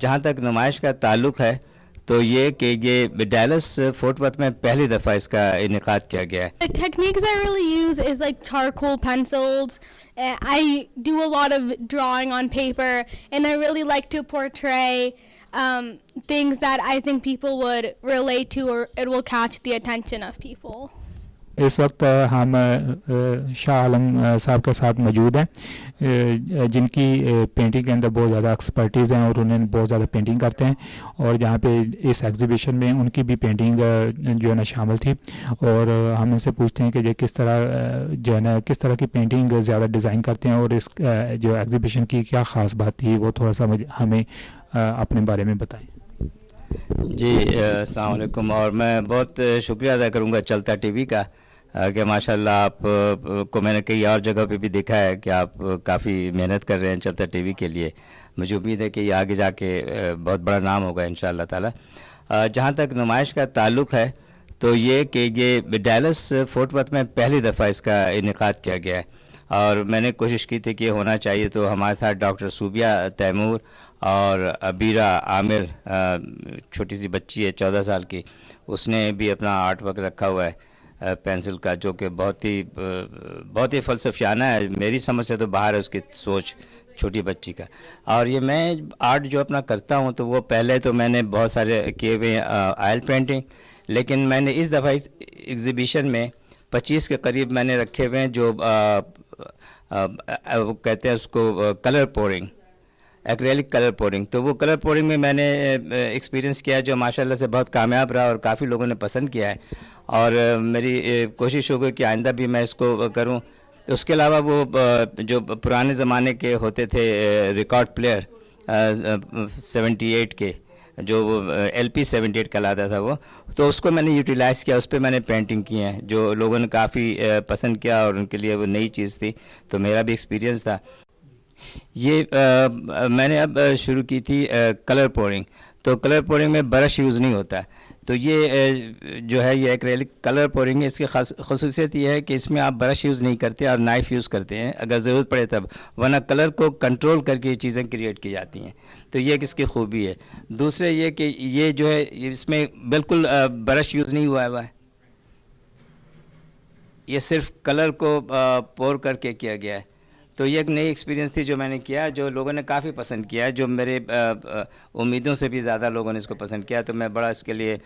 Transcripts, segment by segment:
جہاں تک نمائش کا تعلق ہے تو یہ کہ یہ ڈیلس فورٹ ورتھ میں پہلی دفعہ اس کا انعقاد کیا گیا ہے. The techniques I really use is like charcoal pencils. I do a lot of drawing on paper, and I really like to portray things that I think people would relate to, or it will catch the attention of people. اس وقت ہم شاہ عالم صاحب کے ساتھ موجود ہیں جن کی painting کے اندر بہت زیادہ ایکسپرٹیز ہیں اور انہیں بہت زیادہ پینٹنگ کرتے ہیں, اور جہاں پہ اس ایگزیبیشن میں ان کی بھی پینٹنگ جو ہے نا شامل تھی, اور ہم ان سے پوچھتے ہیں کہ یہ کس طرح جو ہے نا کس طرح کی پینٹنگ زیادہ ڈیزائن کرتے ہیں اور اس جو ایگزیبیشن کی کیا خاص بات تھی وہ تھوڑا سا ہمیں اپنے بارے میں بتائیں. جی السلام علیکم, اور میں بہت شکریہ ادا کروں گا چلتا ٹی وی کا کہ ماشاءاللہ آپ کو میں نے کئی اور جگہ پہ بھی دیکھا ہے کہ آپ کافی محنت کر رہے ہیں چلتا ٹی وی کے لیے. مجھے امید ہے کہ یہ آگے جا کے بہت بڑا نام ہوگا انشاءاللہ تعالی. جہاں تک نمائش کا تعلق ہے تو یہ کہ یہ ڈیلس فورٹ ورتھ میں پہلی دفعہ اس کا انعقاد کیا گیا ہے, اور میں نے کوشش کی تھی کہ یہ ہونا چاہیے, تو ہمارے ساتھ ڈاکٹر صوبیہ تیمور اور عبیرہ عامر, چھوٹی سی بچی ہے 14 سال کی, اس نے بھی اپنا آرٹ ورک رکھا ہوا ہے پینسل کا, جو کہ بہت ہی فلسفیانہ ہے. میری سمجھ سے تو باہر ہے اس کی سوچ چھوٹی بچی کا. اور یہ میں آرٹ جو اپنا کرتا ہوں تو وہ پہلے تو میں نے بہت سارے کیے ہوئے آئل پینٹنگ, لیکن میں نے اس دفعہ اس ایگزیبیشن میں 25 کے قریب میں نے رکھے ہوئے ہیں جو وہ کہتے ہیں اس کو colour pouring, acrylic colour pouring. تو وہ کلر پورنگ میں نے ایکسپیرینس کیا جو ماشاءاللہ سے بہت کامیاب رہا اور کافی لوگوں نے پسند کیا ہے, اور میری کوشش ہوگی کہ آئندہ بھی میں اس کو کروں. اس کے علاوہ وہ جو پرانے زمانے کے ہوتے تھے ریکارڈ پلیئر 78 کے, جو LP 78 کہلاتا تھا وہ, تو اس کو میں نے یوٹیلائز کیا, اس پہ میں نے پینٹنگ کی ہیں جو لوگوں نے کافی پسند کیا اور ان کے لیے وہ نئی چیز تھی, تو میرا بھی ایکسپیرینس تھا. یہ میں نے اب شروع کی تھی کلر پورنگ. تو کلر پورنگ میں برش یوز نہیں ہوتا, تو یہ جو ہے یہ ایکریلک کلر پورنگ ہے. اس کی خصوصیت یہ ہے کہ اس میں آپ برش یوز نہیں کرتے, آپ نائف یوز کرتے ہیں اگر ضرورت پڑے تب, ورنہ کلر کو کنٹرول کر کے یہ چیزیں کریٹ کی جاتی ہیں. تو یہ اس کی خوبی ہے. دوسرے یہ کہ یہ جو ہے اس میں بالکل برش یوز نہیں ہوا ہے, یہ صرف کلر کو پور کر کے کیا گیا ہے. تو یہ ایک نئی ایکسپیرینس تھی جو میں نے کیا, جو لوگوں نے کافی پسند کیا, جو میرے امیدوں سے بھی زیادہ لوگوں نے اس کو پسند کیا. تو میں بڑا اس کے لیے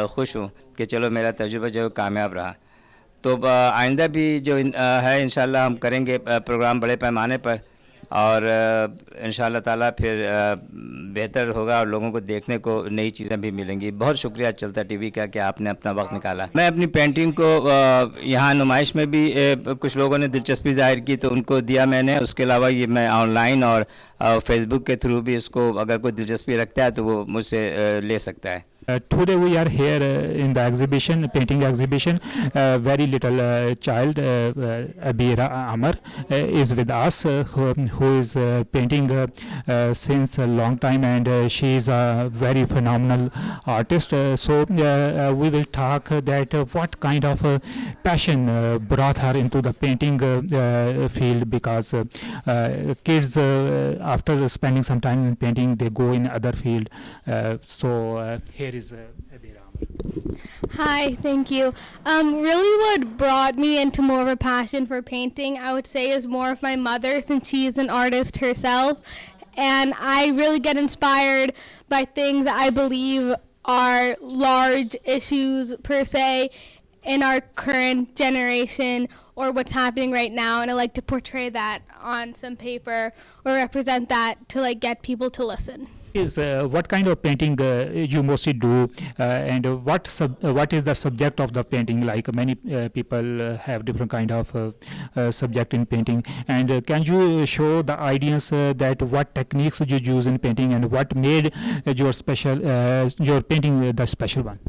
خوش ہوں کہ چلو میرا تجربہ جو کامیاب رہا. تو آئندہ بھی جو ہے انشاءاللہ ہم کریں گے پروگرام بڑے پیمانے پر, اور انشاءاللہ تعالیٰ پھر بہتر ہوگا اور لوگوں کو دیکھنے کو نئی چیزیں بھی ملیں گی. بہت شکریہ چلتا ٹی وی کا کہ آپ نے اپنا وقت نکالا. میں اپنی پینٹنگ کو یہاں نمائش میں بھی کچھ لوگوں نے دلچسپی ظاہر کی تو ان کو دیا میں نے. اس کے علاوہ یہ میں آن لائن اور فیس بک کے تھرو بھی اس کو اگر کوئی دلچسپی رکھتا ہے تو وہ مجھ سے لے سکتا ہے. Today we are here in the exhibition, painting exhibition. Very little child, Abira Amar, is with us, who is painting since a long time, and she is a very phenomenal artist. So we will talk that what kind of passion brought her into the painting field, because kids after spending some time in painting they go in other field. So here is Abira. Hi, thank you. Really what brought me into more of a passion for painting, I would say, is more of my mother, since she is an artist herself. And I really get inspired by things I believe are large issues per se in our current generation or what's happening right now. And I like to portray that on some paper or represent that to like get people to listen. Is what kind of painting you mostly do, and what is the subject of the painting? Like many people have different kind of subject in painting, and can you show the audience that what techniques you use in painting and what made your painting the special one?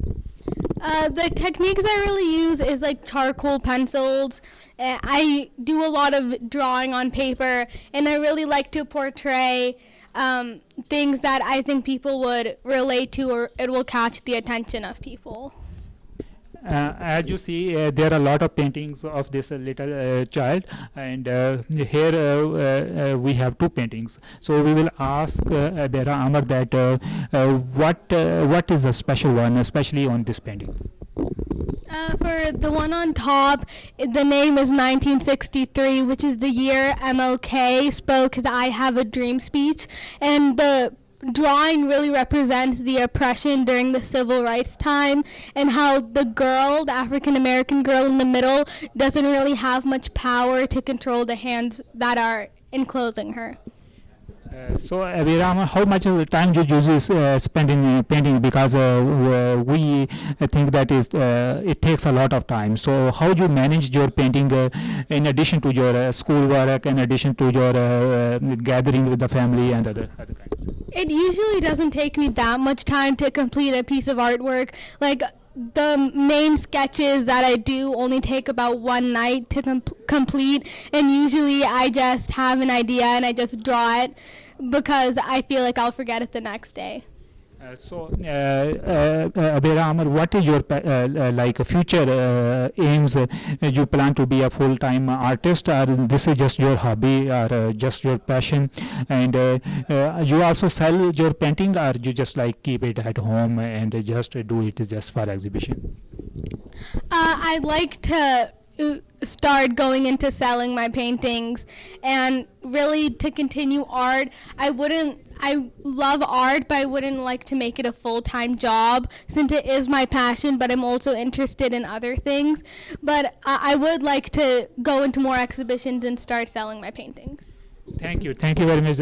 The techniques I really use is like charcoal pencils. I do a lot of drawing on paper, and I really like to portray things that I think people would relate to, or it will catch the attention of people. As you see, there are a lot of paintings of this little child, and here we have two paintings. So we will ask Abera Amar that what is a special one, especially on this painting. For the one on top, the name is 1963, which is the year MLK spoke his I Have a Dream speech. And the drawing really represents the oppression during the civil rights time and how the girl, the African American girl in the middle, doesn't really have much power to control the hands that are enclosing her. So, Abhiram, how much of the time you use spend in painting? Because we think that it takes a lot of time. So, how do you manage your painting in addition to your school work, in addition to your gathering with the family and other kinds? It usually doesn't take me that much time to complete a piece of artwork. Like, the main sketches that I do only take about one night to complete, and usually I just have an idea and I just draw it because I feel like I'll forget it the next day. Abera Amar, what is your future aims? You plan to be a full-time artist, or this is just your hobby, or just your passion? And you also sell your painting, or you just keep it at home and just do it just for exhibition? I'd like to start going into selling my paintings, and really to continue art. I love art, but I wouldn't like to make it a full-time job since it is my passion, but I'm also interested in other things. But I would like to go into more exhibitions and start selling my paintings. Thank you very much.